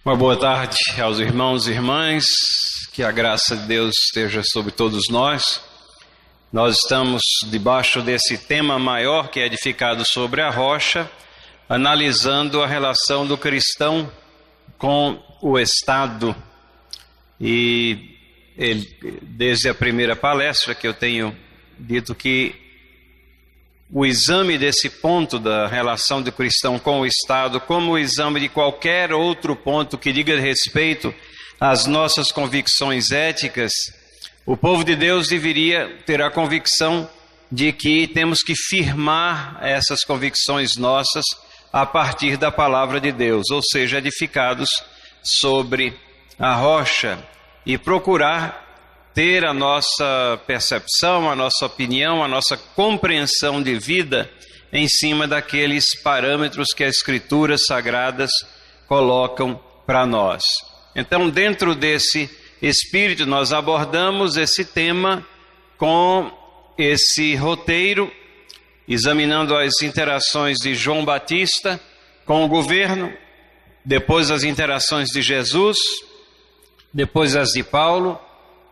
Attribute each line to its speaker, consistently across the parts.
Speaker 1: Uma boa tarde aos irmãos e irmãs, que a graça de Deus esteja sobre todos nós. Nós estamos debaixo desse tema maior que é edificado sobre a rocha, analisando a relação do cristão com o Estado. E desde a primeira palestra que eu tenho dito que o exame desse ponto da relação do cristão com o Estado, como o exame de qualquer outro ponto que diga respeito às nossas convicções éticas, o povo de Deus deveria ter a convicção de que temos que firmar essas convicções nossas a partir da palavra de Deus, ou seja, edificados sobre a rocha, e procurar ter a nossa percepção, a nossa opinião, a nossa compreensão de vida em cima daqueles parâmetros que as Escrituras Sagradas colocam para nós. Então, dentro desse espírito, nós abordamos esse tema com esse roteiro, examinando as interações de João Batista com o governo, depois as interações de Jesus, depois as de Paulo,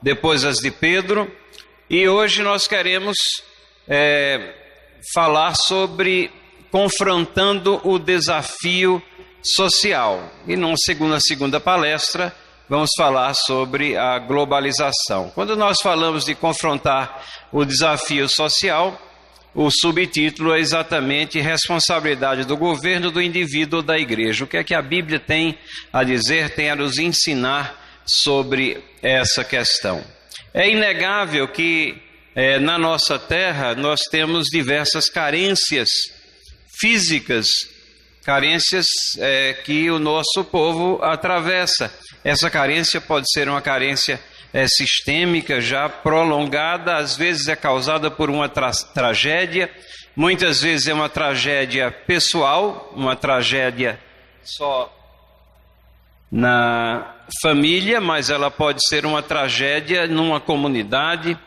Speaker 1: depois as de Pedro, e hoje nós queremos falar sobre confrontando o desafio social. E na segunda palestra vamos falar sobre a globalização. Quando nós falamos de confrontar o desafio social, o subtítulo é exatamente responsabilidade do governo, do indivíduo ou da igreja. O que é que a Bíblia tem a dizer, tem a nos ensinar sobre essa questão? É inegável que na nossa terra nós temos diversas carências físicas, carências que o nosso povo atravessa. Essa carência pode ser uma carência sistêmica, já prolongada, às vezes é causada por uma tragédia, muitas vezes é uma tragédia pessoal, uma tragédia só na família, mas ela pode ser uma tragédia numa comunidade.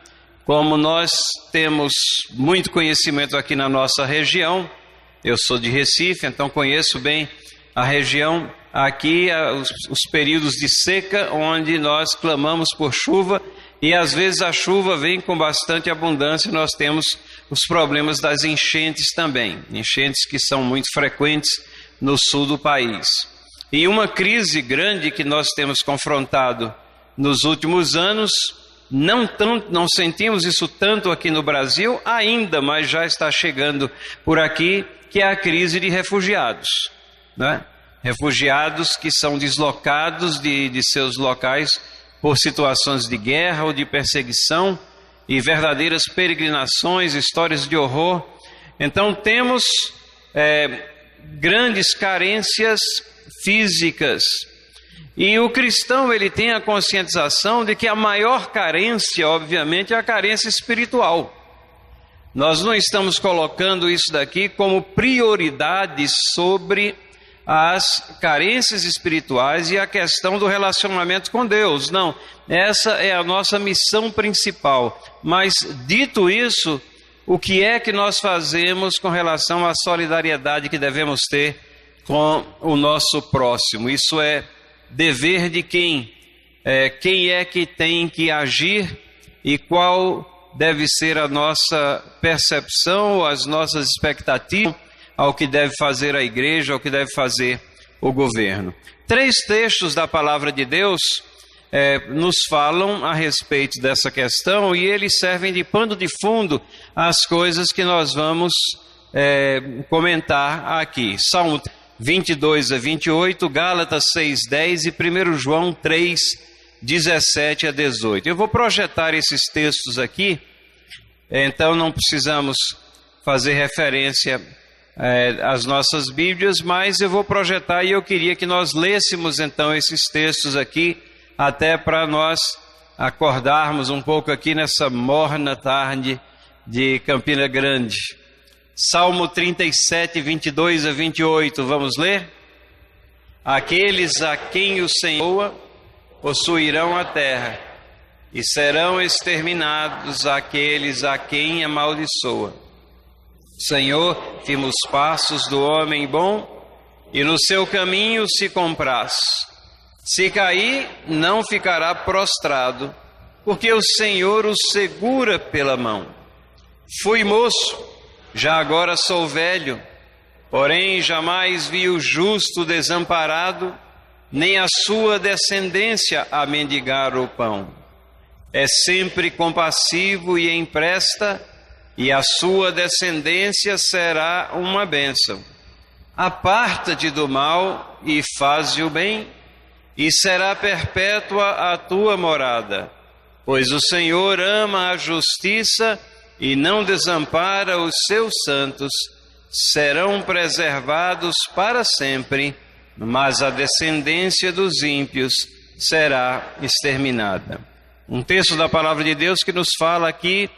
Speaker 1: Como nós temos muito conhecimento aqui na nossa região, eu sou de Recife, então conheço bem a região aqui, os períodos de seca, onde nós clamamos por chuva, e às vezes a chuva vem com bastante abundância, e nós temos os problemas das enchentes também, enchentes que são muito frequentes no sul do país. E uma crise grande que nós temos confrontado nos últimos anos, não sentimos isso tanto aqui no Brasil ainda, mas já está chegando por aqui, que é a crise de refugiados, né? Refugiados que são deslocados de seus locais por situações de guerra ou de perseguição e verdadeiras peregrinações, histórias de horror. Então temos grandes carências físicas, e o cristão ele tem a conscientização de que a maior carência, obviamente, é a carência espiritual. Nós não estamos colocando isso daqui como prioridade sobre as carências espirituais e a questão do relacionamento com Deus. Não, essa é a nossa missão principal. Mas, dito isso, o que é que nós fazemos com relação à solidariedade que devemos ter com o nosso próximo? Isso é dever de quem? Quem é que tem que agir e qual deve ser a nossa percepção, as nossas expectativas ao que deve fazer a igreja, ao que deve fazer o governo. 3 textos da palavra de Deus nos falam a respeito dessa questão, e eles servem de pano de fundo às coisas que nós vamos comentar aqui. Salmo 22 a 28, Gálatas 6:10 e 1 João 3, 17 a 18. Eu vou projetar esses textos aqui, então não precisamos fazer referência às nossas Bíblias, mas eu vou projetar, e eu queria que nós lêssemos então esses textos aqui, até para nós acordarmos um pouco aqui nessa morna tarde de Campina Grande. Salmo 37, 22 a 28, vamos ler? Aqueles a quem o Senhor possuirão a terra, e serão exterminados aqueles a quem amaldiçoa. Senhor, firma os passos do homem bom, e no seu caminho se compraz. Se cair, não ficará prostrado, porque o Senhor o segura pela mão. Fui moço, já agora sou velho, porém jamais vi o justo desamparado, nem a sua descendência a mendigar o pão. É sempre compassivo e empresta, e a sua descendência será uma bênção. Aparta-te do mal e faze o bem, e será perpétua a tua morada. Pois o Senhor ama a justiça e não desampara os seus santos. Serão preservados para sempre, mas a descendência dos ímpios será exterminada. Um texto da palavra de Deus que nos fala aqui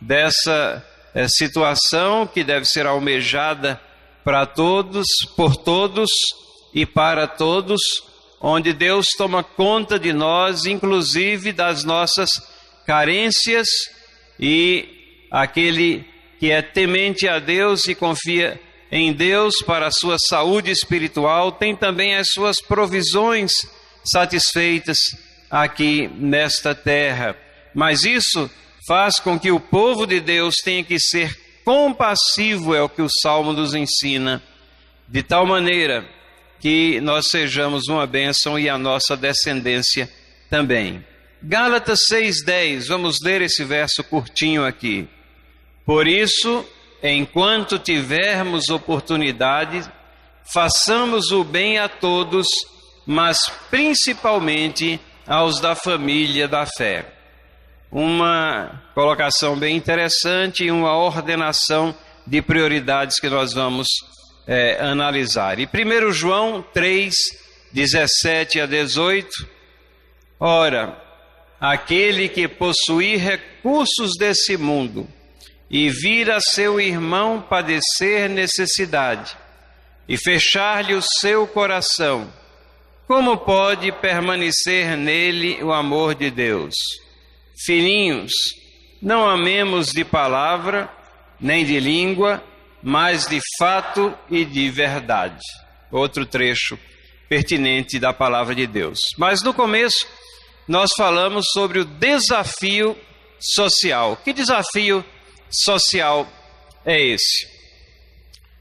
Speaker 1: dessa situação que deve ser almejada para todos, por todos e para todos, onde Deus toma conta de nós, inclusive das nossas carências, e aquele que é temente a Deus e confia em Deus para a sua saúde espiritual, tem também as suas provisões satisfeitas aqui nesta terra. Mas isso faz com que o povo de Deus tenha que ser compassivo, é o que o Salmo nos ensina, de tal maneira que nós sejamos uma bênção e a nossa descendência também. Gálatas 6:10, vamos ler esse verso curtinho aqui. Por isso, enquanto tivermos oportunidade, façamos o bem a todos, mas principalmente aos da família da fé. Uma colocação bem interessante e uma ordenação de prioridades que nós vamos analisar. E 1 João 3, 17 a 18, ora, aquele que possuir recursos desse mundo e vir a seu irmão padecer necessidade e fechar-lhe o seu coração, como pode permanecer nele o amor de Deus? Filhinhos, não amemos de palavra, nem de língua, mas de fato e de verdade. Outro trecho pertinente da palavra de Deus. Mas no começo, nós falamos sobre o desafio social. Que desafio social é esse?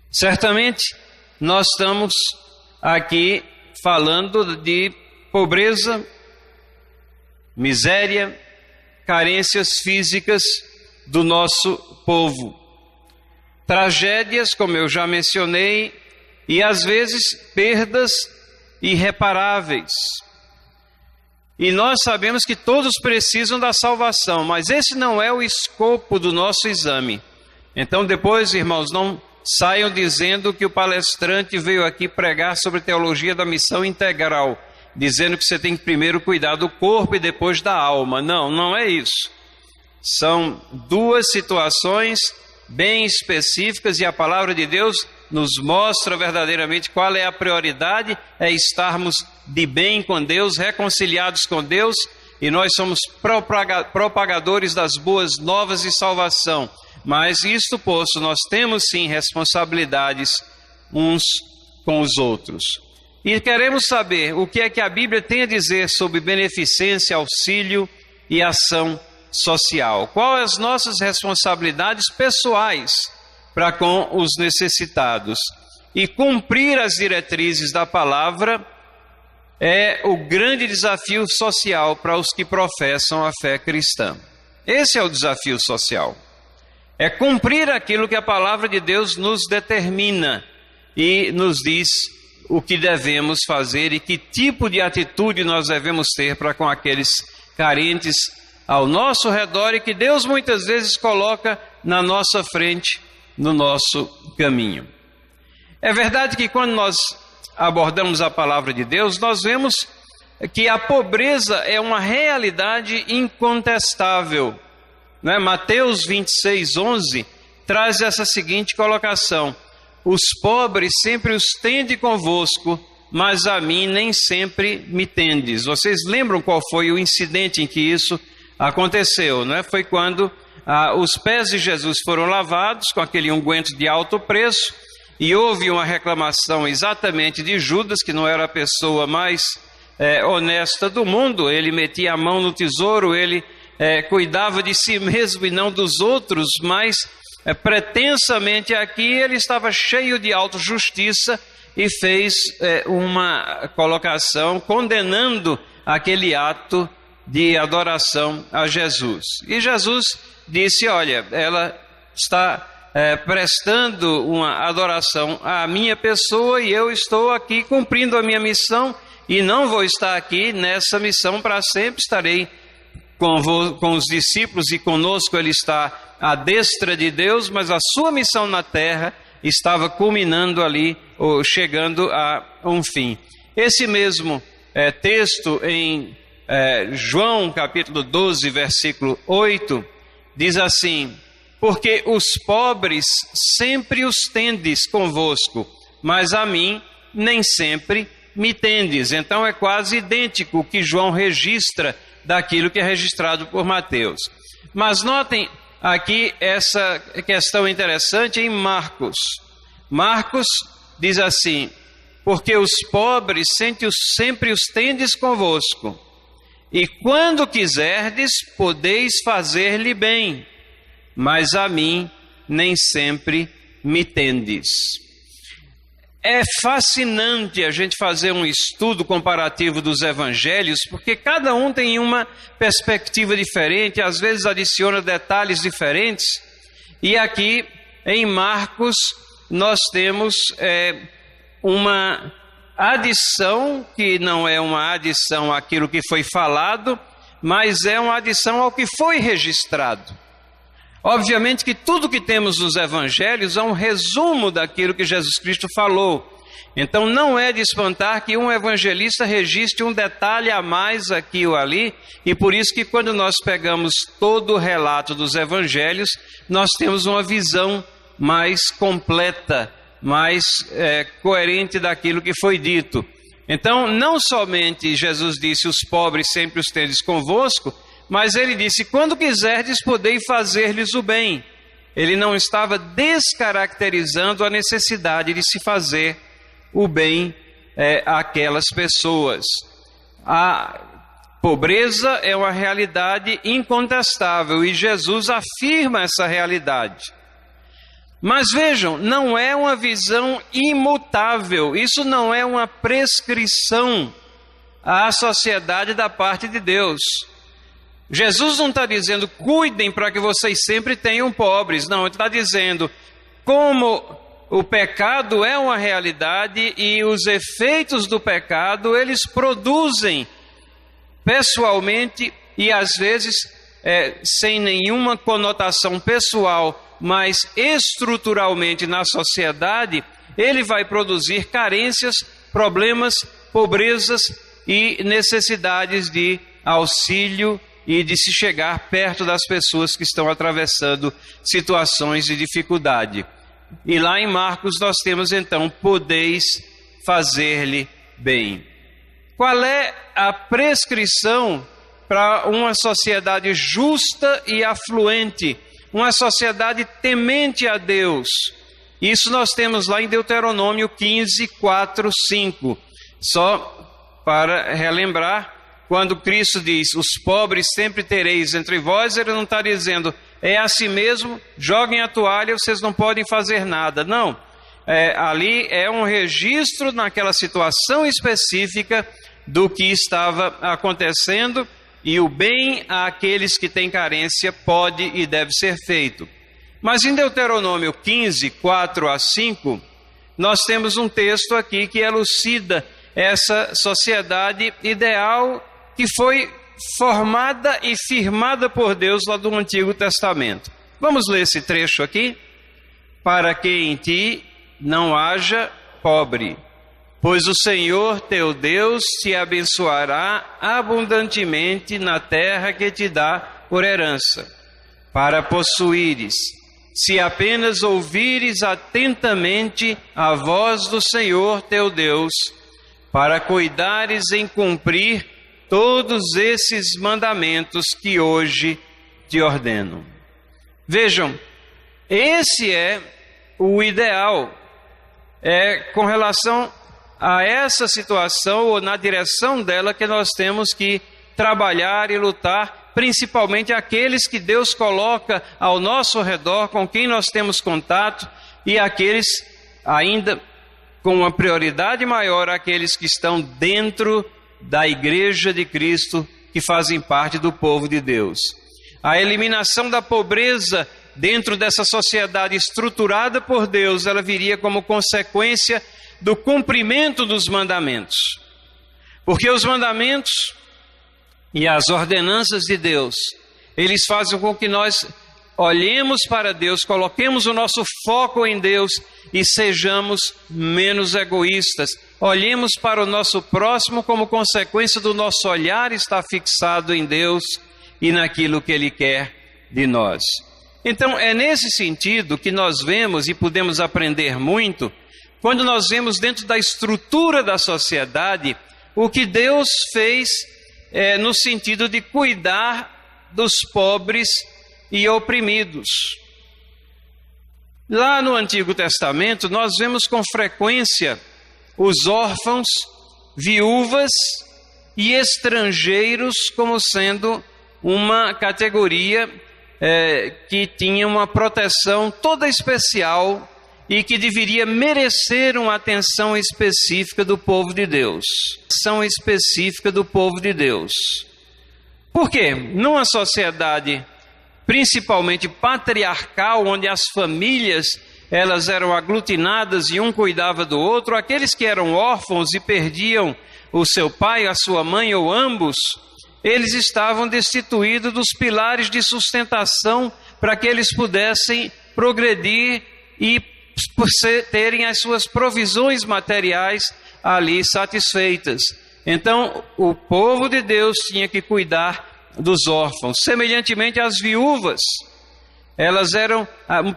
Speaker 1: Certamente, nós estamos aqui falando de pobreza, miséria, carências físicas do nosso povo. Tragédias, como eu já mencionei, e às vezes perdas irreparáveis. E nós sabemos que todos precisam da salvação, mas esse não é o escopo do nosso exame. Então depois, irmãos, não saiam dizendo que o palestrante veio aqui pregar sobre teologia da missão integral, dizendo que você tem que primeiro cuidar do corpo e depois da alma. Não, não é isso. São duas situações bem específicas e a palavra de Deus nos mostra verdadeiramente qual é a prioridade, é estarmos de bem com Deus, reconciliados com Deus, e nós somos propagadores das boas novas de salvação. Mas isto posto, nós temos sim responsabilidades uns com os outros. E queremos saber o que é que a Bíblia tem a dizer sobre beneficência, auxílio e ação social. Quais as nossas responsabilidades pessoais para com os necessitados? E cumprir as diretrizes da palavra é o grande desafio social para os que professam a fé cristã. Esse é o desafio social. É cumprir aquilo que a palavra de Deus nos determina e nos diz o que devemos fazer e que tipo de atitude nós devemos ter para com aqueles carentes ao nosso redor e que Deus muitas vezes coloca na nossa frente, no nosso caminho. É verdade que quando nós abordamos a palavra de Deus, nós vemos que a pobreza é uma realidade incontestável. Mateus 26:11 traz essa seguinte colocação: os pobres sempre os tende convosco, mas a mim nem sempre me tendes. Vocês lembram qual foi o incidente em que isso aconteceu, não é? Foi quando os pés de Jesus foram lavados com aquele unguento de alto preço, e houve uma reclamação exatamente de Judas, que não era a pessoa mais honesta do mundo. Ele metia a mão no tesouro, ele cuidava de si mesmo e não dos outros, mas pretensamente aqui ele estava cheio de autojustiça e fez uma colocação condenando aquele ato de adoração a Jesus. E Jesus disse: olha, ela está prestando uma adoração à minha pessoa e eu estou aqui cumprindo a minha missão e não vou estar aqui nessa missão para sempre. Estarei com os discípulos e conosco. Ele está à destra de Deus, mas a sua missão na terra estava culminando ali, ou chegando a um fim. Esse mesmo texto em João capítulo 12, versículo 8, diz assim: porque os pobres sempre os tendes convosco, mas a mim nem sempre me tendes. Então é quase idêntico o que João registra daquilo que é registrado por Mateus. Mas notem aqui essa questão interessante em Marcos. Marcos diz assim: porque os pobres sempre os tendes convosco, e quando quiserdes podeis fazer-lhe bem, mas a mim nem sempre me tendes. É fascinante a gente fazer um estudo comparativo dos evangelhos, porque cada um tem uma perspectiva diferente, às vezes adiciona detalhes diferentes. E aqui em Marcos nós temos uma adição, que não é uma adição àquilo que foi falado, mas é uma adição ao que foi registrado. Obviamente que tudo que temos nos evangelhos é um resumo daquilo que Jesus Cristo falou. Então não é de espantar que um evangelista registre um detalhe a mais aqui ou ali, e por isso que quando nós pegamos todo o relato dos evangelhos, nós temos uma visão mais completa, mais coerente daquilo que foi dito. Então não somente Jesus disse: os pobres sempre os tendes convosco, mas ele disse: quando quiserdes podei fazer-lhes o bem. Ele não estava descaracterizando a necessidade de se fazer o bem àquelas pessoas. A pobreza é uma realidade incontestável e Jesus afirma essa realidade. Mas vejam, não é uma visão imutável, isso não é uma prescrição à sociedade da parte de Deus. Jesus não está dizendo: cuidem para que vocês sempre tenham pobres. Não, ele está dizendo: como o pecado é uma realidade e os efeitos do pecado eles produzem pessoalmente e às vezes sem nenhuma conotação pessoal, mas estruturalmente na sociedade, ele vai produzir carências, problemas, pobrezas e necessidades de auxílio e de se chegar perto das pessoas que estão atravessando situações de dificuldade. E lá em Marcos nós temos então: podeis fazer-lhe bem. Qual é a prescrição para uma sociedade justa e afluente, uma sociedade temente a Deus? Isso nós temos lá em Deuteronômio 15, 4, 5. Só para relembrar, quando Cristo diz: os pobres sempre tereis entre vós, ele não está dizendo: é assim mesmo, joguem a toalha, vocês não podem fazer nada. Não, ali é um registro naquela situação específica do que estava acontecendo, e o bem àqueles que têm carência pode e deve ser feito. Mas em Deuteronômio 15, 4 a 5, nós temos um texto aqui que elucida essa sociedade ideal que foi formada e firmada por Deus lá do Antigo Testamento. Vamos ler esse trecho aqui? Para que em ti não haja pobre, pois o Senhor teu Deus te abençoará abundantemente na terra que te dá por herança, para possuíres, se apenas ouvires atentamente a voz do Senhor teu Deus, para cuidares em cumprir todos esses mandamentos que hoje te ordeno. Vejam, esse é o ideal com relação a essa situação, ou na direção dela, que nós temos que trabalhar e lutar, principalmente aqueles que Deus coloca ao nosso redor, com quem nós temos contato, e aqueles ainda com uma prioridade maior, aqueles que estão dentro da Igreja de Cristo, que fazem parte do povo de Deus. A eliminação da pobreza dentro dessa sociedade estruturada por Deus, ela viria como consequência do cumprimento dos mandamentos. Porque os mandamentos e as ordenanças de Deus, eles fazem com que nós olhemos para Deus, coloquemos o nosso foco em Deus e sejamos menos egoístas. Olhemos para o nosso próximo como consequência do nosso olhar estar fixado em Deus e naquilo que Ele quer de nós. Então, é nesse sentido que nós vemos e podemos aprender muito, quando nós vemos dentro da estrutura da sociedade, o que Deus fez no sentido de cuidar dos pobres e oprimidos. Lá no Antigo Testamento, nós vemos com frequência os órfãos, viúvas e estrangeiros como sendo uma categoria que tinha uma proteção toda especial e que deveria merecer uma atenção específica do povo de Deus. Atenção específica do povo de Deus. Por quê? Numa sociedade principalmente patriarcal, onde as famílias elas eram aglutinadas e um cuidava do outro, aqueles que eram órfãos e perdiam o seu pai, a sua mãe ou ambos, eles estavam destituídos dos pilares de sustentação para que eles pudessem progredir e terem as suas provisões materiais ali satisfeitas. Então, o povo de Deus tinha que cuidar dos órfãos. Semelhantemente às viúvas, elas eram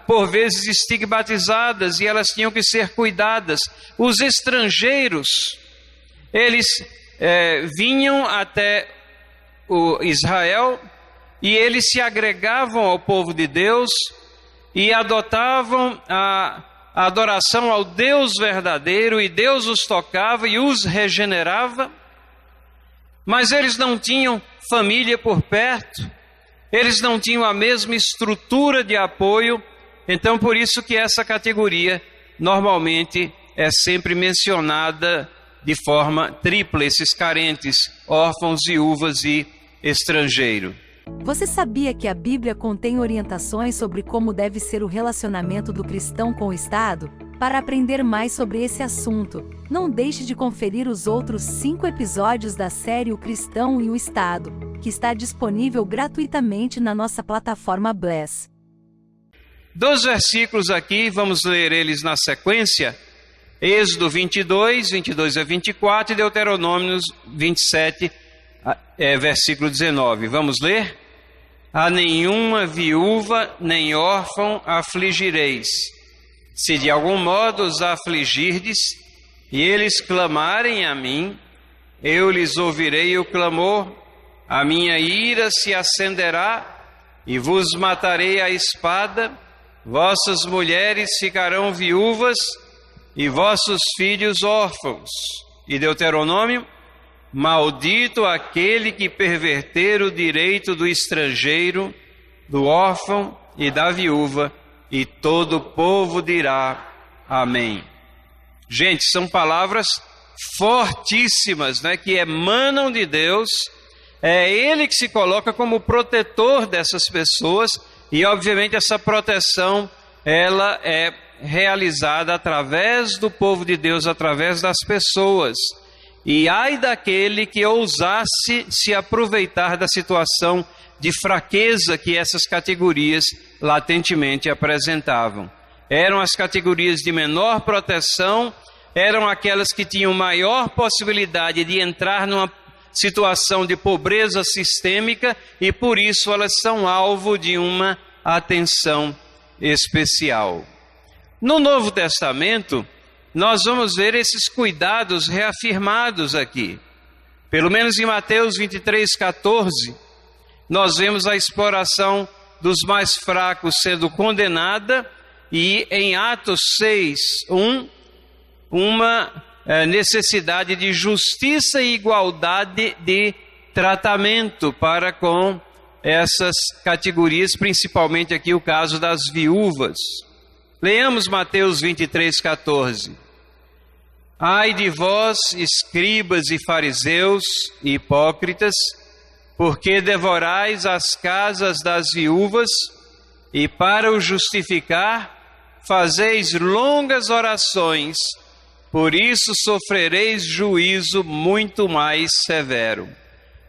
Speaker 1: por vezes estigmatizadas e elas tinham que ser cuidadas. Os estrangeiros, eles vinham até o Israel e eles se agregavam ao povo de Deus e adotavam a adoração ao Deus verdadeiro, e Deus os tocava e os regenerava, mas eles não tinham família por perto, eles não tinham a mesma estrutura de apoio. Então por isso que essa categoria normalmente é sempre mencionada de forma tripla, esses carentes, órfãos, viúvas e estrangeiro.
Speaker 2: Você sabia que a Bíblia contém orientações sobre como deve ser o relacionamento do cristão com o Estado? Para aprender mais sobre esse assunto, não deixe de conferir os outros 5 episódios da série O Cristão e o Estado, que está disponível gratuitamente na nossa plataforma Bless.
Speaker 1: 2 versículos aqui, vamos ler eles na sequência. Êxodo 22, 22 a 24 e Deuteronômio 27, versículo 19. Vamos ler? A nenhuma viúva nem órfão afligireis. Se de algum modo os afligirdes, e eles clamarem a mim, eu lhes ouvirei o clamor, a minha ira se acenderá, e vos matarei a espada, vossas mulheres ficarão viúvas, e vossos filhos órfãos. E Deuteronômio: maldito aquele que perverter o direito do estrangeiro, do órfão e da viúva, e todo o povo dirá amém. Gente, são palavras fortíssimas, né, que emanam de Deus. É Ele que se coloca como protetor dessas pessoas, e obviamente essa proteção ela é realizada através do povo de Deus, através das pessoas. E ai daquele que ousasse se aproveitar da situação de fraqueza que essas categorias latentemente apresentavam. Eram as categorias de menor proteção, eram aquelas que tinham maior possibilidade de entrar numa situação de pobreza sistêmica, e por isso elas são alvo de uma atenção especial. No Novo Testamento, nós vamos ver esses cuidados reafirmados aqui. Pelo menos em Mateus 23, 14, nós vemos a exploração dos mais fracos sendo condenada, e em Atos 6, 1, uma necessidade de justiça e igualdade de tratamento para com essas categorias, principalmente aqui o caso das viúvas. Leamos Mateus 23:14. Ai de vós, escribas e fariseus e hipócritas, porque devorais as casas das viúvas e para o justificar fazeis longas orações, por isso sofrereis juízo muito mais severo.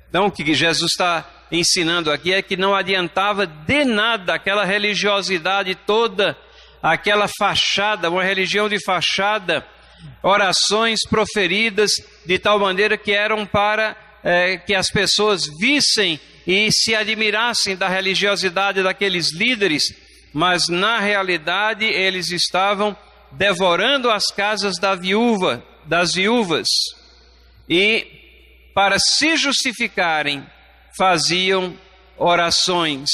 Speaker 1: Então o que Jesus está ensinando aqui é que não adiantava de nada aquela religiosidade toda, aquela fachada, uma religião de fachada, orações proferidas de tal maneira que eram para que as pessoas vissem e se admirassem da religiosidade daqueles líderes, mas na realidade eles estavam devorando as casas das viúvas, e para se justificarem faziam orações,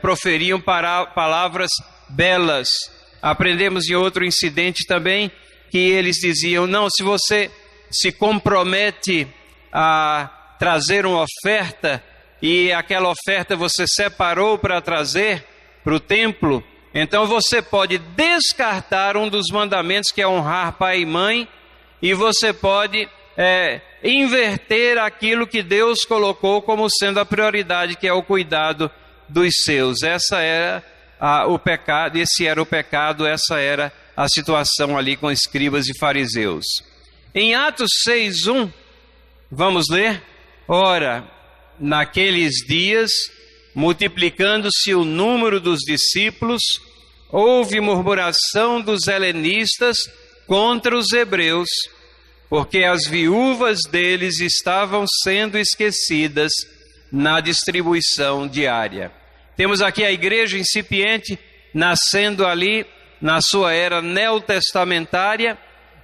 Speaker 1: proferiam palavras belas. Aprendemos em outro incidente também que eles diziam: não, se você se compromete a trazer uma oferta e aquela oferta você separou para trazer para o templo, então você pode descartar um dos mandamentos, que é honrar pai e mãe, e você pode inverter aquilo que Deus colocou como sendo a prioridade, que é o cuidado dos seus. Esse era o pecado, essa era a situação ali com escribas e fariseus. Em Atos 6:1, vamos ler: ora, naqueles dias, multiplicando-se o número dos discípulos, houve murmuração dos helenistas contra os hebreus, porque as viúvas deles estavam sendo esquecidas na distribuição diária. Temos aqui a igreja incipiente, nascendo ali na sua era neotestamentária,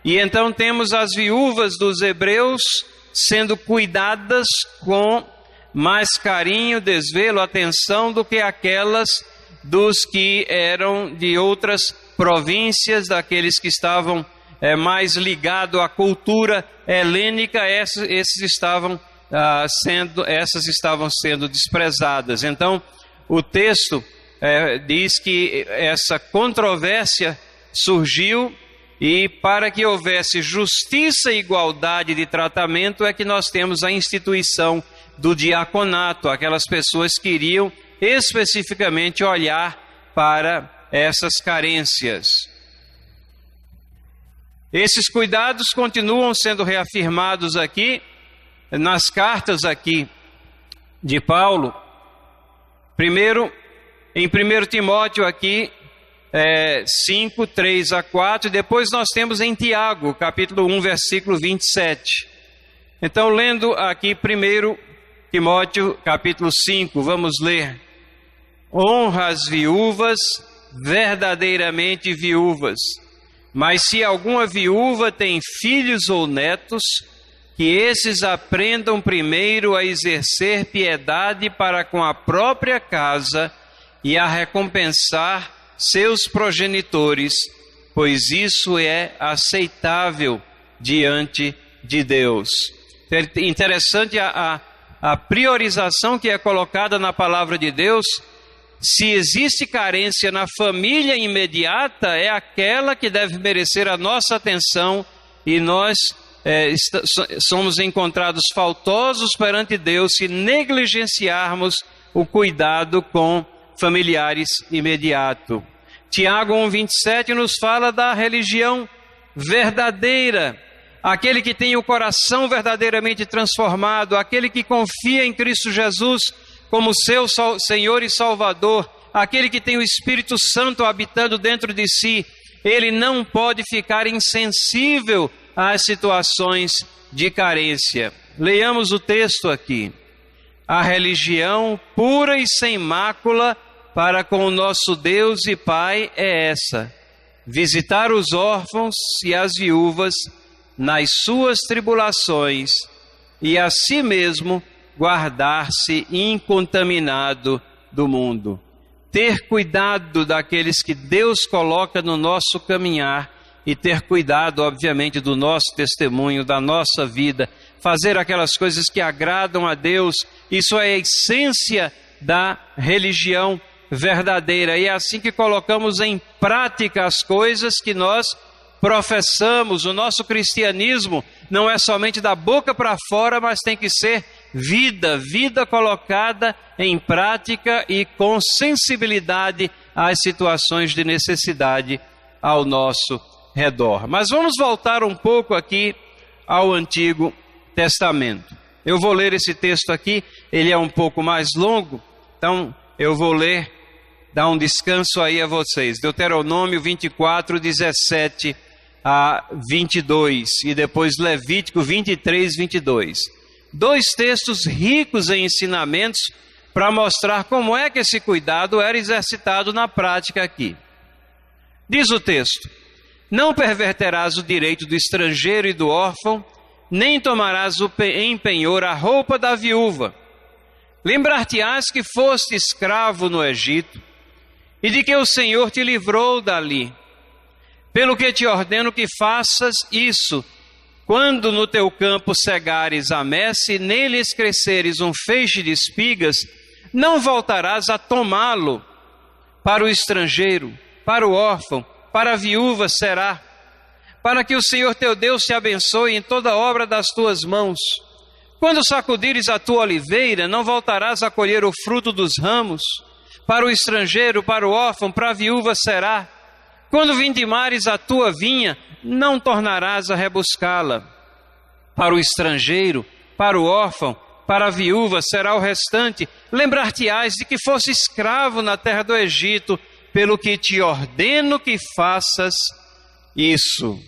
Speaker 1: e então temos as viúvas dos hebreus sendo cuidadas com mais carinho, desvelo, atenção do que aquelas dos que eram de outras províncias, daqueles que estavam mais ligados à cultura helênica. Essas estavam sendo desprezadas. Então, o texto diz que essa controvérsia surgiu, e para que houvesse justiça e igualdade de tratamento é que nós temos a instituição do diaconato. Aquelas pessoas que iriam especificamente olhar para essas carências. Esses cuidados continuam sendo reafirmados aqui nas cartas aqui de Paulo. Primeiro, em 1 Timóteo aqui, 5, 3 a 4, e depois nós temos em Tiago, capítulo 1, versículo 27. Então, lendo aqui 1 Timóteo, capítulo 5, vamos ler: honra as viúvas, verdadeiramente viúvas, mas se alguma viúva tem filhos ou netos, que esses aprendam primeiro a exercer piedade para com a própria casa e a recompensar seus progenitores, pois isso é aceitável diante de Deus. É interessante a priorização que é colocada na palavra de Deus. Se existe carência na família imediata, é aquela que deve merecer a nossa atenção, e nós somos encontrados faltosos perante Deus se negligenciarmos o cuidado com familiares imediato. Tiago 1,27 nos fala da religião verdadeira, aquele que tem o coração verdadeiramente transformado, aquele que confia em Cristo Jesus como seu Senhor e Salvador, aquele que tem o Espírito Santo habitando dentro de si. Ele não pode ficar insensível às situações de carência. Leiamos o texto aqui: a religião pura e sem mácula para com o nosso Deus e Pai é essa: visitar os órfãos e as viúvas nas suas tribulações, e a si mesmo guardar-se incontaminado do mundo. Ter cuidado daqueles que Deus coloca no nosso caminhar e ter cuidado, obviamente, do nosso testemunho, da nossa vida, fazer aquelas coisas que agradam a Deus. Isso é a essência da religião verdadeira, e é assim que colocamos em prática as coisas que nós professamos. O nosso cristianismo não é somente da boca para fora, mas tem que ser vida colocada em prática e com sensibilidade às situações de necessidade ao nosso redor. Mas vamos voltar um pouco aqui ao Antigo Testamento. Eu vou ler esse texto aqui, ele é um pouco mais longo, então eu vou ler, dar um descanso aí a vocês. Deuteronômio 24, 17 a 22 e depois Levítico 23, 22. Dois textos ricos em ensinamentos para mostrar como é que esse cuidado era exercitado na prática aqui. Diz o texto: não perverterás o direito do estrangeiro e do órfão, nem tomarás em penhor a roupa da viúva. Lembrar-te-ás que foste escravo no Egito, e de que o Senhor te livrou dali. Pelo que te ordeno que faças isso, quando no teu campo cegares a messe e neles cresceres um feixe de espigas, não voltarás a tomá-lo. Para o estrangeiro, para o órfão, para a viúva será, para que o Senhor teu Deus te abençoe em toda obra das tuas mãos. Quando sacudires a tua oliveira, não voltarás a colher o fruto dos ramos. Para o estrangeiro, para o órfão, para a viúva será. Quando vindimares a tua vinha, não tornarás a rebuscá-la. Para o estrangeiro, para o órfão, para a viúva será o restante. Lembrar-te-ás de que fosse escravo na terra do Egito, pelo que te ordeno que faças isso.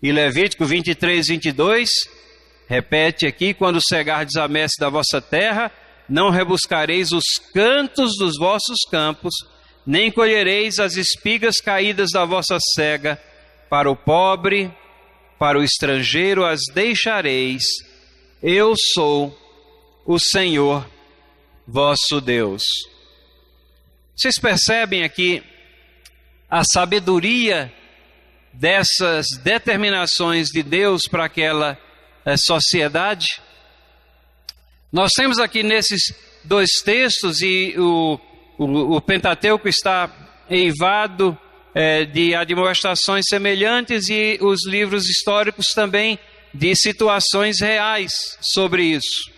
Speaker 1: E Levítico 23, 22, repete aqui: quando cegardes a messe da vossa terra, não rebuscareis os cantos dos vossos campos, nem colhereis as espigas caídas da vossa cega. Para o pobre, para o estrangeiro as deixareis. Eu sou o Senhor vosso Deus. Vocês percebem aqui a sabedoria dessas determinações de Deus para aquela sociedade? Nós temos aqui nesses dois textos, e o Pentateuco está eivado de admoestações semelhantes, e os livros históricos também de situações reais sobre isso.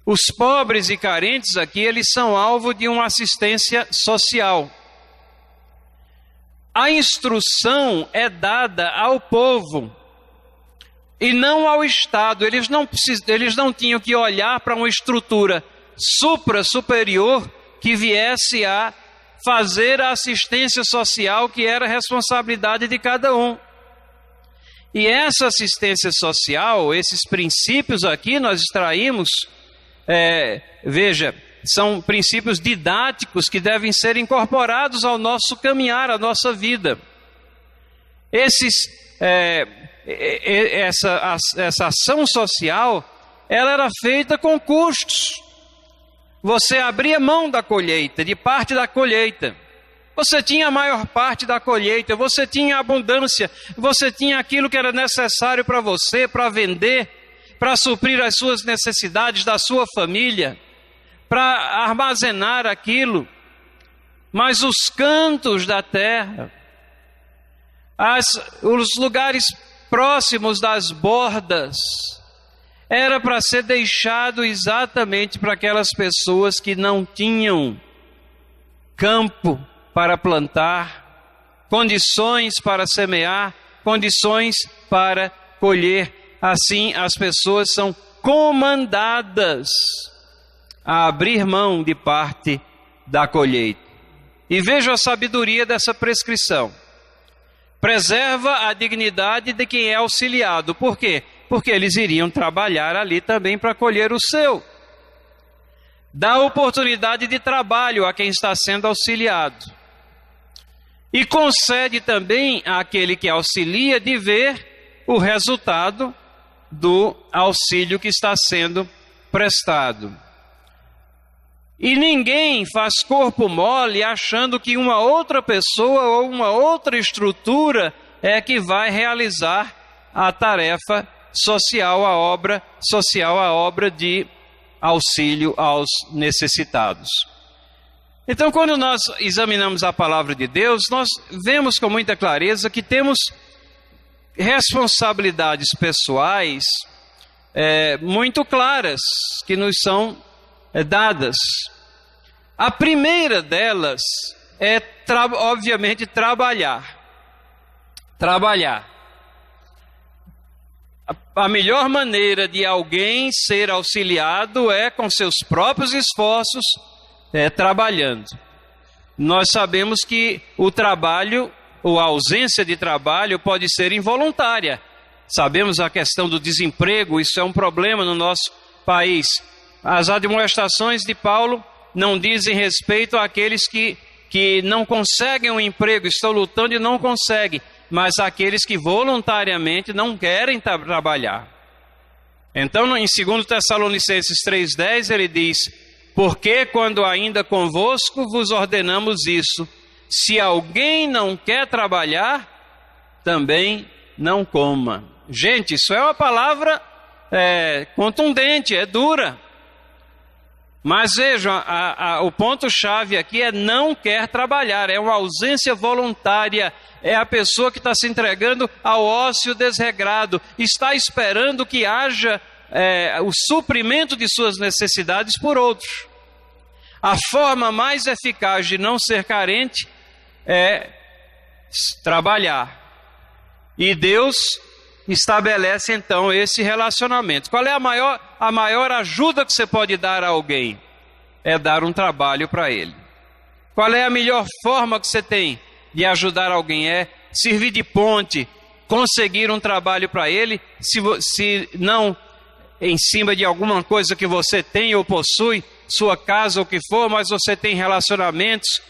Speaker 1: Os pobres e carentes aqui, eles são alvo de uma assistência social. A instrução é dada ao povo e não ao Estado. Eles não tinham que olhar para uma estrutura superior que viesse a fazer a assistência social, que era responsabilidade de cada um. E essa assistência social, esses princípios aqui nós extraímos, são princípios didáticos que devem ser incorporados ao nosso caminhar, à nossa vida. Essa ação social, ela era feita com custos. Você abria mão da colheita, de parte da colheita. Você tinha a maior parte da colheita, você tinha abundância, você tinha aquilo que era necessário para você, para vender, para suprir as suas necessidades da sua família, para armazenar aquilo. Mas os cantos da terra, os lugares próximos das bordas, era para ser deixado exatamente para aquelas pessoas que não tinham campo para plantar, condições para semear, condições para colher. Assim, as pessoas são comandadas a abrir mão de parte da colheita. E veja a sabedoria dessa prescrição. Preserva a dignidade de quem é auxiliado. Por quê? Porque eles iriam trabalhar ali também para colher o seu. Dá oportunidade de trabalho a quem está sendo auxiliado. E concede também àquele que auxilia de ver o resultado do auxílio que está sendo prestado. E ninguém faz corpo mole achando que uma outra pessoa ou uma outra estrutura é que vai realizar a tarefa social, a obra social, a obra de auxílio aos necessitados. Então, quando nós examinamos a palavra de Deus, nós vemos com muita clareza que temos responsabilidades pessoais muito claras que nos são dadas. A primeira delas é, obviamente, trabalhar. A melhor maneira de alguém ser auxiliado é com seus próprios esforços, trabalhando. Nós sabemos que o trabalho, ou a ausência de trabalho, pode ser involuntária. Sabemos a questão do desemprego, isso é um problema no nosso país. As admoestações de Paulo não dizem respeito àqueles que não conseguem um emprego, estão lutando e não conseguem, mas àqueles que voluntariamente não querem trabalhar. Então, em 2 Tessalonicenses 3,10, ele diz: porque quando ainda convosco vos ordenamos isso, se alguém não quer trabalhar, também não coma. Gente, isso é uma palavra contundente, é dura. Mas vejam, o ponto-chave aqui é não quer trabalhar, é uma ausência voluntária, é a pessoa que está se entregando ao ócio desregrado, está esperando que haja o suprimento de suas necessidades por outros. A forma mais eficaz de não ser carente é trabalhar. E Deus estabelece então esse relacionamento. Qual é a maior ajuda que você pode dar a alguém? É dar um trabalho para ele. Qual é a melhor forma que você tem de ajudar alguém? É servir de ponte, conseguir um trabalho para ele, se não em cima de alguma coisa que você tem ou possui, sua casa ou o que for, mas você tem relacionamentos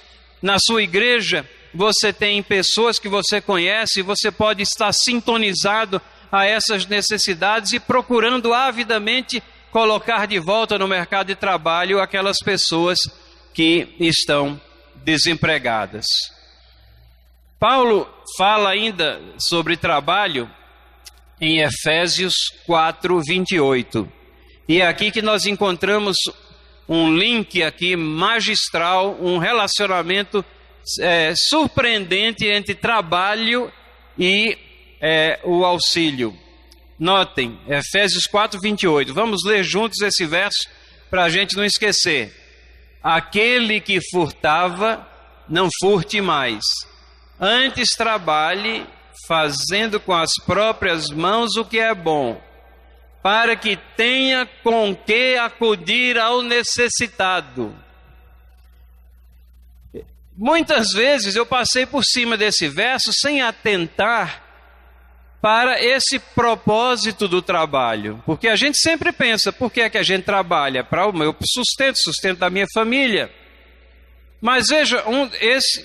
Speaker 1: na sua igreja, você tem pessoas que você conhece, você pode estar sintonizado a essas necessidades e procurando avidamente colocar de volta no mercado de trabalho aquelas pessoas que estão desempregadas. Paulo fala ainda sobre trabalho em Efésios 4:28. E é aqui que nós encontramos um link aqui magistral, um relacionamento surpreendente entre trabalho e o auxílio. Notem, Efésios 4:28. Vamos ler juntos esse verso para a gente não esquecer. Aquele que furtava, não furte mais. Antes trabalhe, fazendo com as próprias mãos o que é bom, para que tenha com que acudir ao necessitado. Muitas vezes eu passei por cima desse verso sem atentar para esse propósito do trabalho. Porque a gente sempre pensa, por que é que a gente trabalha? Para o meu sustento da minha família. Mas veja,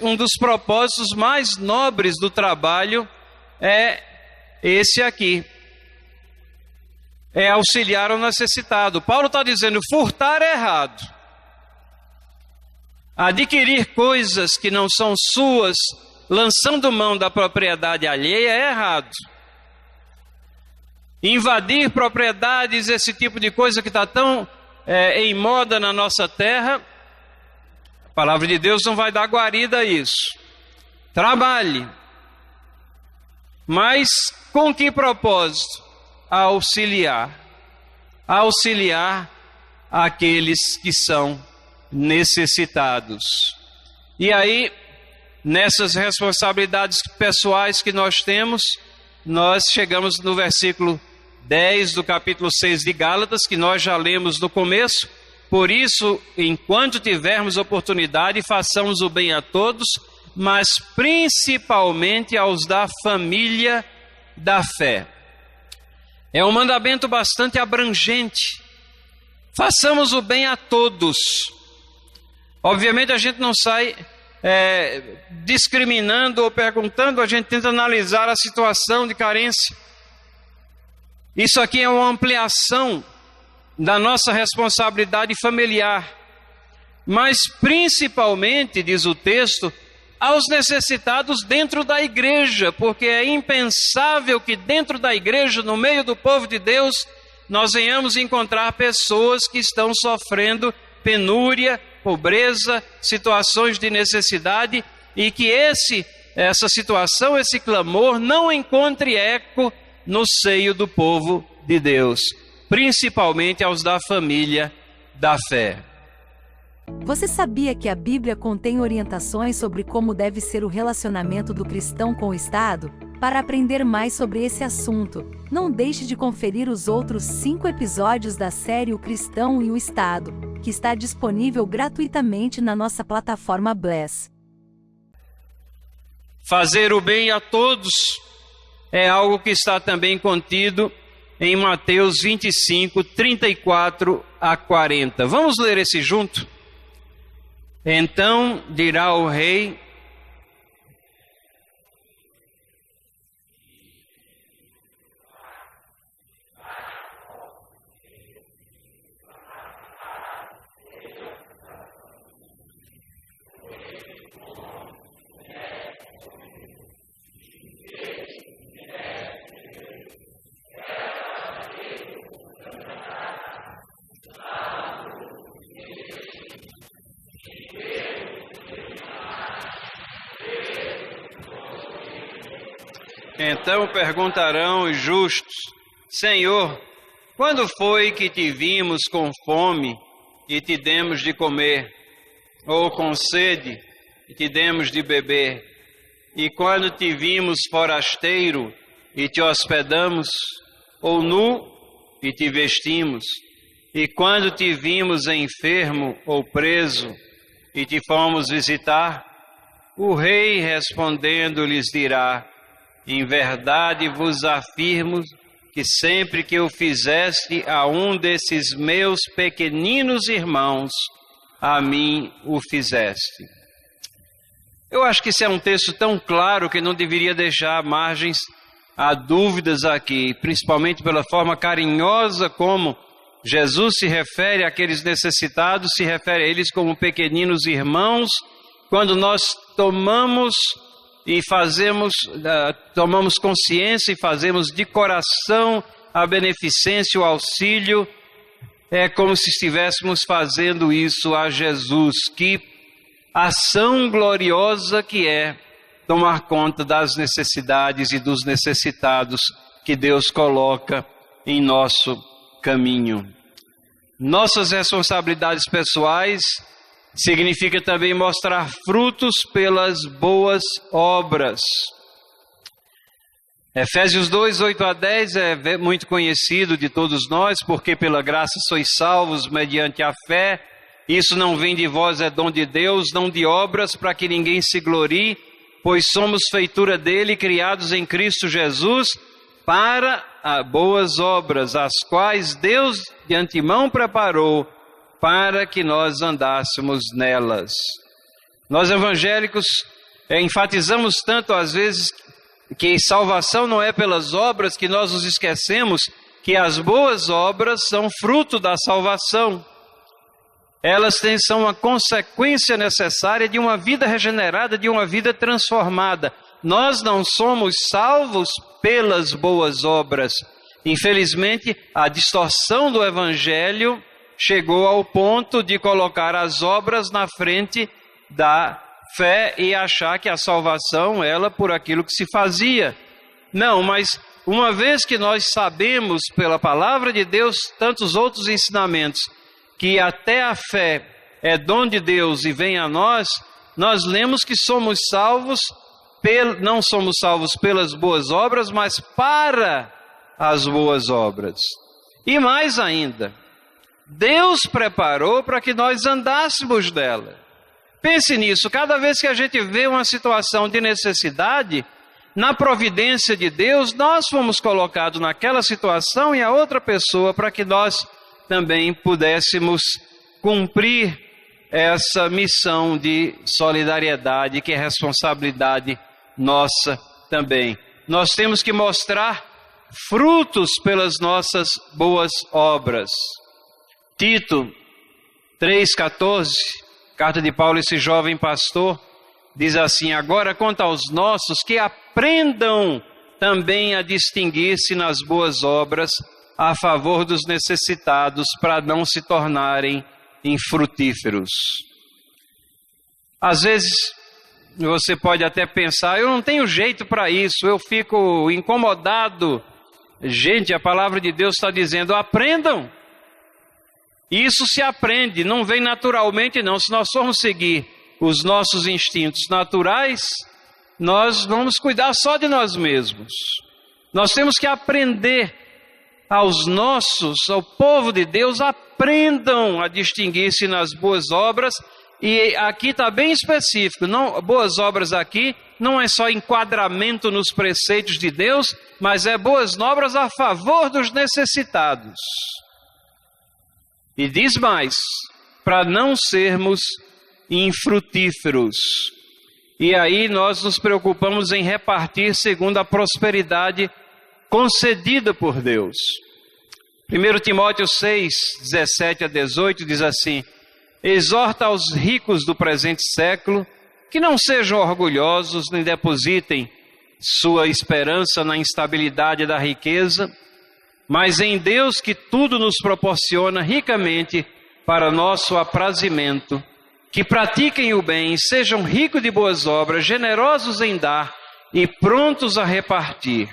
Speaker 1: um dos propósitos mais nobres do trabalho é esse aqui. É auxiliar ao necessitado. Paulo está dizendo, furtar é errado. Adquirir coisas que não são suas, lançando mão da propriedade alheia, é errado. Invadir propriedades, esse tipo de coisa que está tão em moda na nossa terra, a palavra de Deus não vai dar guarida a isso. Trabalhe. Mas com que propósito? Auxiliar aqueles que são necessitados. E aí, nessas responsabilidades pessoais que nós temos, nós chegamos no versículo 10 do capítulo 6 de Gálatas, que nós já lemos no começo. Por isso, enquanto tivermos oportunidade, façamos o bem a todos, mas principalmente aos da família da fé. É um mandamento bastante abrangente. Façamos o bem a todos. Obviamente a gente não sai discriminando ou perguntando, a gente tenta analisar a situação de carência. Isso aqui é uma ampliação da nossa responsabilidade familiar. Mas principalmente, diz o texto, aos necessitados dentro da igreja, porque é impensável que dentro da igreja, no meio do povo de Deus, nós venhamos encontrar pessoas que estão sofrendo penúria, pobreza, situações de necessidade, e que essa situação, esse clamor, não encontre eco no seio do povo de Deus, principalmente aos da família da fé.
Speaker 2: Você sabia que a Bíblia contém orientações sobre como deve ser o relacionamento do cristão com o Estado? Para aprender mais sobre esse assunto, não deixe de conferir os outros 5 episódios da série O Cristão e o Estado, que está disponível gratuitamente na nossa plataforma Bless.
Speaker 1: Fazer o bem a todos é algo que está também contido em Mateus 25, 34 a 40. Vamos ler esse junto? Então dirá o rei: então perguntarão os justos: Senhor, quando foi que te vimos com fome e te demos de comer, ou com sede e te demos de beber? E quando te vimos forasteiro e te hospedamos, ou nu e te vestimos? E quando te vimos enfermo ou preso e te fomos visitar? O rei respondendo lhes dirá: em verdade vos afirmo que sempre que o fizeste a um desses meus pequeninos irmãos, a mim o fizeste. Eu acho que esse é um texto tão claro que não deveria deixar margens a dúvidas aqui, principalmente pela forma carinhosa como Jesus se refere àqueles necessitados, se refere a eles como pequeninos irmãos, quando nós tomamos consciência e fazemos de coração a beneficência, o auxílio, é como se estivéssemos fazendo isso a Jesus. Que ação gloriosa que é tomar conta das necessidades e dos necessitados que Deus coloca em nosso caminho. Nossas responsabilidades pessoais significa também mostrar frutos pelas boas obras. Efésios 2, 8 a 10 é muito conhecido de todos nós, porque pela graça sois salvos mediante a fé. Isso não vem de vós, é dom de Deus, não de obras, para que ninguém se glorie, pois somos feitura dele, criados em Cristo Jesus, para boas obras, as quais Deus de antemão preparou, para que nós andássemos nelas. Nós evangélicos enfatizamos tanto às vezes que salvação não é pelas obras, que nós nos esquecemos que as boas obras são fruto da salvação. Elas são uma consequência necessária de uma vida regenerada, de uma vida transformada. Nós não somos salvos pelas boas obras. Infelizmente, a distorção do evangelho chegou ao ponto de colocar as obras na frente da fé e achar que a salvação ela por aquilo que se fazia. Não, mas uma vez que nós sabemos pela palavra de Deus tantos outros ensinamentos, que até a fé é dom de Deus e vem a nós, nós lemos que somos salvos, não somos salvos pelas boas obras, mas para as boas obras. E mais ainda, Deus preparou para que nós andássemos dela. Pense nisso, cada vez que a gente vê uma situação de necessidade, na providência de Deus, nós fomos colocados naquela situação e a outra pessoa para que nós também pudéssemos cumprir essa missão de solidariedade, que é responsabilidade nossa também. Nós temos que mostrar frutos pelas nossas boas obras. Tito 3,14, carta de Paulo a esse jovem pastor, diz assim: agora quanto aos nossos, que aprendam também a distinguir-se nas boas obras a favor dos necessitados, para não se tornarem infrutíferos. Às vezes você pode até pensar: eu não tenho jeito para isso, eu fico incomodado. Gente, a palavra de Deus está dizendo: aprendam. Isso se aprende, não vem naturalmente não. Se nós formos seguir os nossos instintos naturais, nós vamos cuidar só de nós mesmos. Nós temos que aprender ao povo de Deus, aprendam a distinguir-se nas boas obras. E aqui está bem específico, boas obras aqui não é só enquadramento nos preceitos de Deus, mas é boas obras a favor dos necessitados. E diz mais: para não sermos infrutíferos. E aí nós nos preocupamos em repartir segundo a prosperidade concedida por Deus. 1 Timóteo 6, 17 a 18 diz assim: exorta aos ricos do presente século que não sejam orgulhosos, nem depositem sua esperança na instabilidade da riqueza, mas em Deus, que tudo nos proporciona ricamente para nosso aprazimento, que pratiquem o bem, sejam ricos de boas obras, generosos em dar e prontos a repartir.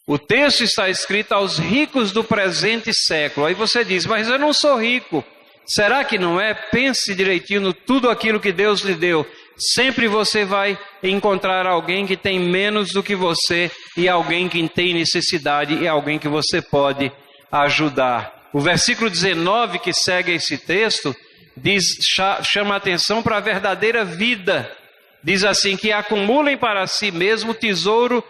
Speaker 1: O texto está escrito aos ricos do presente século. Aí você diz: mas eu não sou rico. Será que não é? Pense direitinho no tudo aquilo que Deus lhe deu. Sempre você vai encontrar alguém que tem menos do que você, e alguém que tem necessidade, e alguém que você pode ajudar. O versículo 19 que segue esse texto chama a atenção para a verdadeira vida. Diz assim: que acumulem para si mesmo tesouro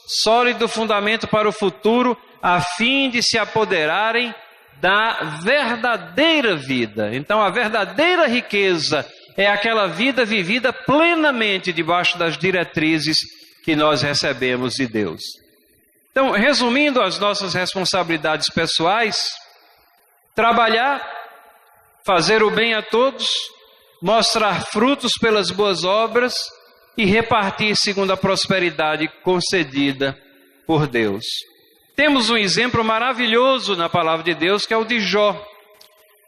Speaker 1: sólido, fundamento para o futuro, a fim de se apoderarem da verdadeira vida. Então, a verdadeira riqueza é aquela vida vivida plenamente debaixo das diretrizes que nós recebemos de Deus. Então, resumindo as nossas responsabilidades pessoais: trabalhar, fazer o bem a todos, mostrar frutos pelas boas obras e repartir segundo a prosperidade concedida por Deus. Temos um exemplo maravilhoso na palavra de Deus, que é o de Jó.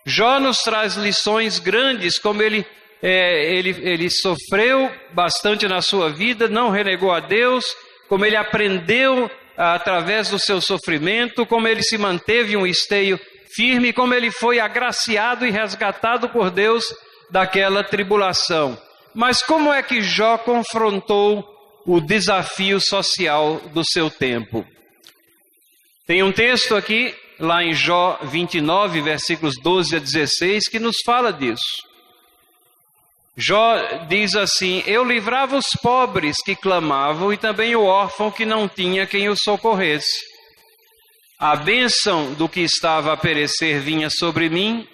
Speaker 1: Jó nos traz lições grandes, como ele sofreu bastante na sua vida, não renegou a Deus, como ele aprendeu através do seu sofrimento, como ele se manteve em um esteio firme, como ele foi agraciado e resgatado por Deus daquela tribulação. Mas como é que Jó confrontou o desafio social do seu tempo? Tem um texto aqui, lá em Jó 29, versículos 12 a 16, que nos fala disso. Jó diz assim: eu livrava os pobres que clamavam, e também o órfão que não tinha quem o socorresse. A bênção do que estava a perecer vinha sobre mim,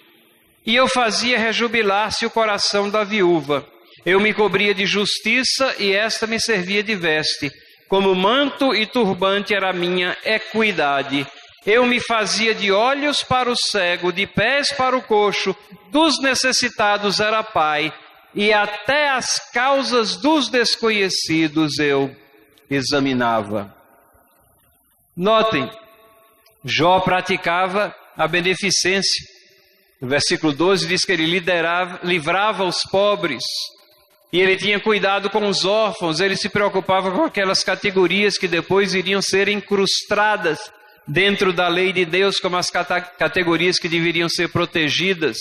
Speaker 1: e eu fazia rejubilar-se o coração da viúva. Eu me cobria de justiça, e esta me servia de veste. Como manto e turbante era a minha equidade. Eu me fazia de olhos para o cego, de pés para o coxo, dos necessitados era pai, e até as causas dos desconhecidos eu examinava. Notem, Jó praticava a beneficência. No versículo 12 diz que ele livrava os pobres, e ele tinha cuidado com os órfãos, ele se preocupava com aquelas categorias que depois iriam ser incrustadas dentro da lei de Deus, como as categorias que deveriam ser protegidas.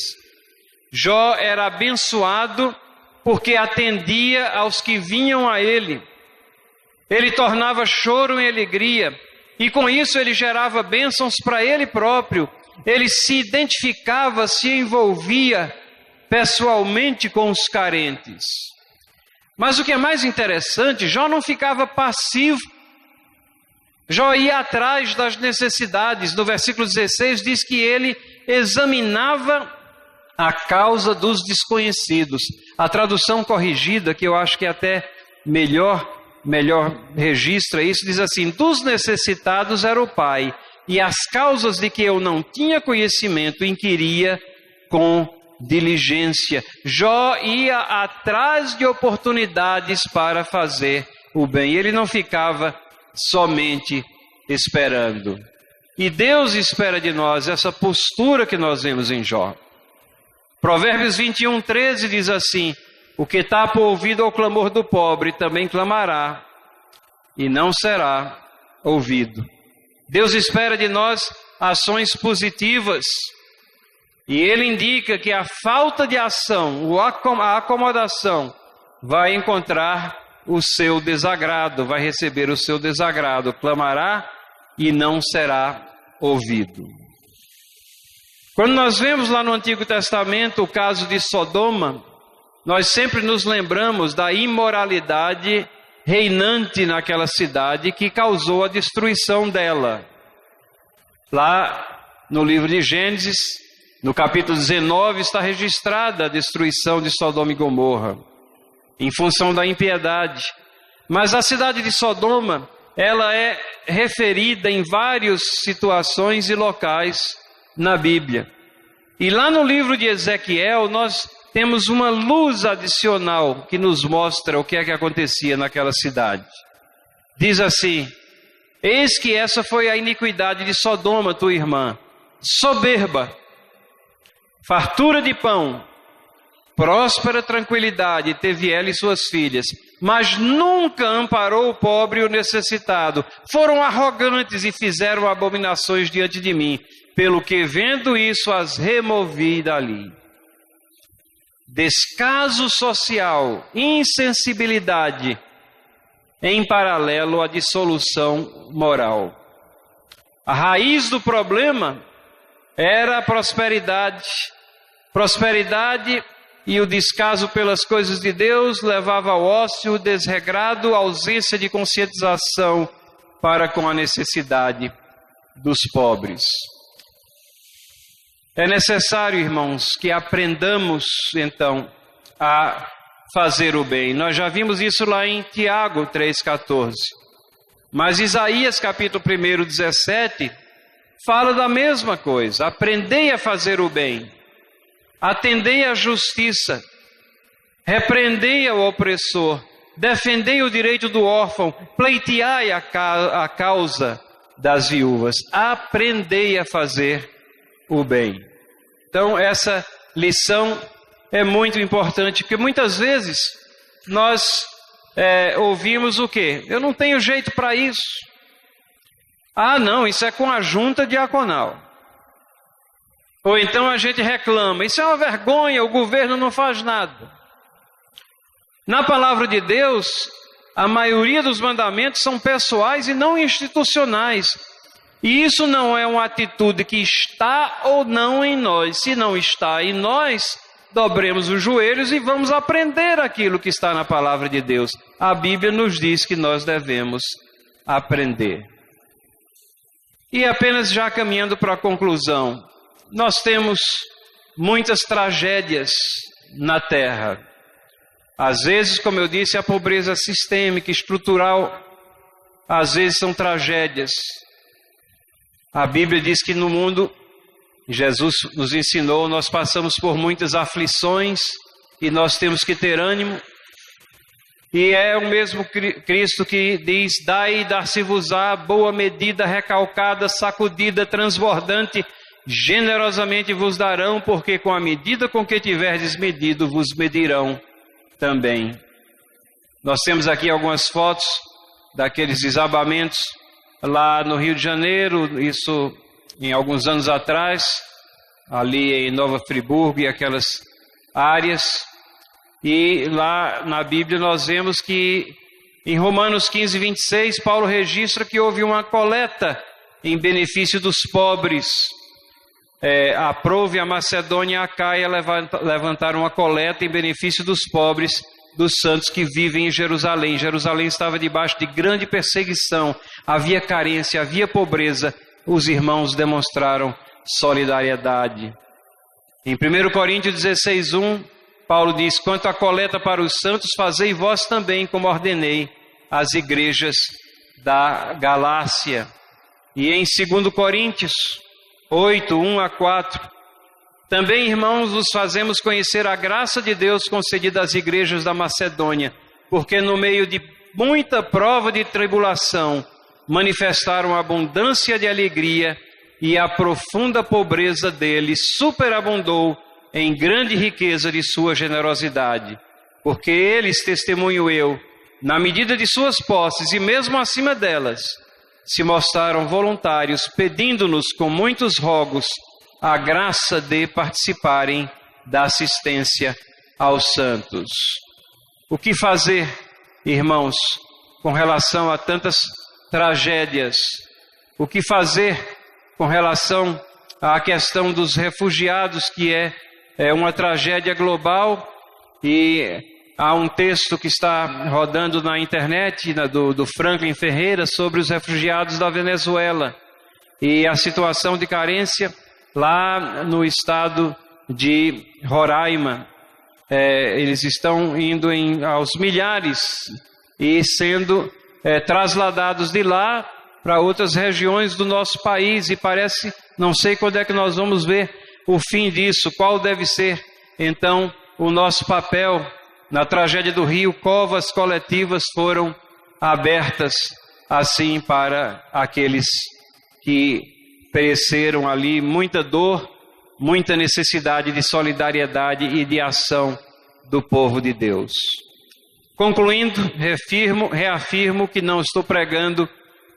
Speaker 1: Jó era abençoado porque atendia aos que vinham a ele. Ele tornava choro em alegria, e com isso ele gerava bênçãos para ele próprio. Ele se identificava, se envolvia pessoalmente com os carentes. Mas o que é mais interessante, Jó não ficava passivo. Jó ia atrás das necessidades. No versículo 16 diz que ele examinava a causa dos desconhecidos. A tradução corrigida, que eu acho que até melhor registra isso, diz assim: dos necessitados era o pai, e as causas de que eu não tinha conhecimento inquiria com diligência. Jó ia atrás de oportunidades para fazer o bem. Ele não ficava somente esperando. E Deus espera de nós essa postura que nós vemos em Jó. Provérbios 21:13 diz assim: o que tapa o ouvido ao clamor do pobre também clamará e não será ouvido. Deus espera de nós ações positivas. E Ele indica que a falta de ação, a acomodação, vai encontrar o seu desagrado, vai receber o seu desagrado, clamará e não será ouvido. Quando nós vemos lá no Antigo Testamento o caso de Sodoma, nós sempre nos lembramos da imoralidade reinante naquela cidade que causou a destruição dela. Lá no livro de Gênesis, no capítulo 19, está registrada a destruição de Sodoma e Gomorra, em função da impiedade. Mas a cidade de Sodoma, ela é referida em várias situações e locais na Bíblia. E lá no livro de Ezequiel, nós temos uma luz adicional que nos mostra o que é que acontecia naquela cidade. Diz assim: eis que essa foi a iniquidade de Sodoma, tua irmã, soberba, fartura de pão, próspera tranquilidade teve ela e suas filhas, mas nunca amparou o pobre e o necessitado. Foram arrogantes e fizeram abominações diante de mim, pelo que vendo isso as removi dali. Descaso social, insensibilidade, em paralelo à dissolução moral. A raiz do problema era a prosperidade. Prosperidade e o descaso pelas coisas de Deus levava ao ócio desregrado, a ausência de conscientização para com a necessidade dos pobres. É necessário, irmãos, que aprendamos, então, a fazer o bem. Nós já vimos isso lá em Tiago 3,14. Mas Isaías, capítulo 1, 17, fala da mesma coisa. Aprendei a fazer o bem, atendei à justiça, repreendei ao opressor, defendei o direito do órfão, pleiteai a causa das viúvas. Aprendei a fazer o bem. Então essa lição é muito importante, porque muitas vezes nós ouvimos o quê? Eu não tenho jeito para isso. Ah, não, isso é com a junta diaconal. Ou então a gente reclama, isso é uma vergonha, o governo não faz nada. Na palavra de Deus, a maioria dos mandamentos são pessoais e não institucionais. E isso não é uma atitude que está ou não em nós. Se não está em nós, dobremos os joelhos e vamos aprender aquilo que está na palavra de Deus. A Bíblia nos diz que nós devemos aprender. E apenas já caminhando para a conclusão, nós temos muitas tragédias na terra. Às vezes, como eu disse, a pobreza sistêmica, estrutural, às vezes são tragédias. A Bíblia diz que no mundo, Jesus nos ensinou, nós passamos por muitas aflições e nós temos que ter ânimo. E é o mesmo Cristo que diz: dai e dar-se-vos-á, boa medida, recalcada, sacudida, transbordante, generosamente vos darão, porque com a medida com que tiverdes medido, vos medirão também. Nós temos aqui algumas fotos daqueles desabamentos lá no Rio de Janeiro, isso em alguns anos atrás, ali em Nova Friburgo e aquelas áreas. E lá na Bíblia nós vemos que em Romanos 15, 26, Paulo registra que houve uma coleta em benefício dos pobres. Aprove a Macedônia e a Acaia levantaram uma coleta em benefício dos pobres, dos santos que vivem em Jerusalém. Jerusalém estava debaixo de grande perseguição, havia carência, havia pobreza. Os irmãos demonstraram solidariedade. Em 1 Coríntios 16, 1, Paulo diz: quanto à coleta para os santos, fazei vós também, como ordenei às igrejas da Galácia. E em 2 Coríntios 8, 1 a 4, Também, irmãos, vos fazemos conhecer a graça de Deus concedida às igrejas da Macedônia, porque no meio de muita prova de tribulação, manifestaram abundância de alegria, e a profunda pobreza deles superabundou em grande riqueza de sua generosidade. Porque eles, testemunho eu, na medida de suas posses e mesmo acima delas, se mostraram voluntários, pedindo-nos com muitos rogos a graça de participarem da assistência aos santos. O que fazer, irmãos, com relação a tantas tragédias? O que fazer com relação à questão dos refugiados, que é uma tragédia global? E há um texto que está rodando na internet, do Franklin Ferreira, sobre os refugiados da Venezuela e a situação de carência lá no estado de Roraima. Eles estão indo aos milhares e sendo trasladados de lá para outras regiões do nosso país, e parece, não sei quando é que nós vamos ver o fim disso, qual deve ser então o nosso papel. Na tragédia do Rio, covas coletivas foram abertas assim para aqueles que pereceram ali, muita dor, muita necessidade de solidariedade e de ação do povo de Deus. Concluindo, reafirmo que não estou pregando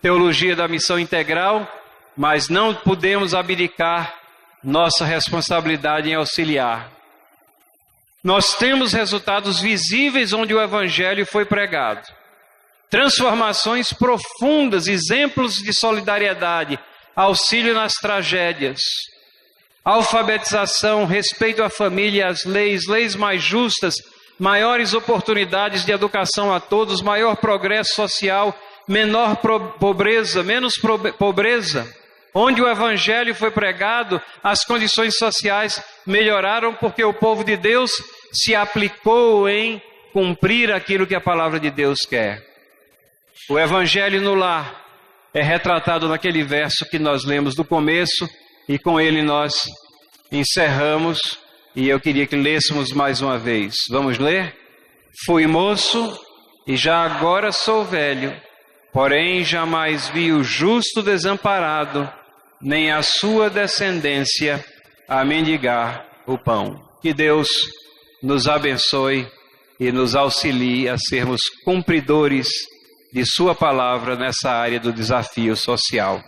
Speaker 1: teologia da missão integral, mas não podemos abdicar nossa responsabilidade em auxiliar. Nós temos resultados visíveis onde o Evangelho foi pregado. Transformações profundas, exemplos de solidariedade, auxílio nas tragédias, alfabetização, respeito à família, às leis mais justas, maiores oportunidades de educação a todos, maior progresso social, menor pobreza, menos pobreza. Onde o Evangelho foi pregado, as condições sociais melhoraram, porque o povo de Deus se aplicou em cumprir aquilo que a palavra de Deus quer. O Evangelho no lar é retratado naquele verso que nós lemos do começo, e com ele nós encerramos, e eu queria que lêssemos mais uma vez. Vamos ler? Fui moço e já agora sou velho, porém jamais vi o justo desamparado, nem a sua descendência a mendigar o pão. Que Deus nos abençoe e nos auxilie a sermos cumpridores de sua palavra nessa área do desafio social.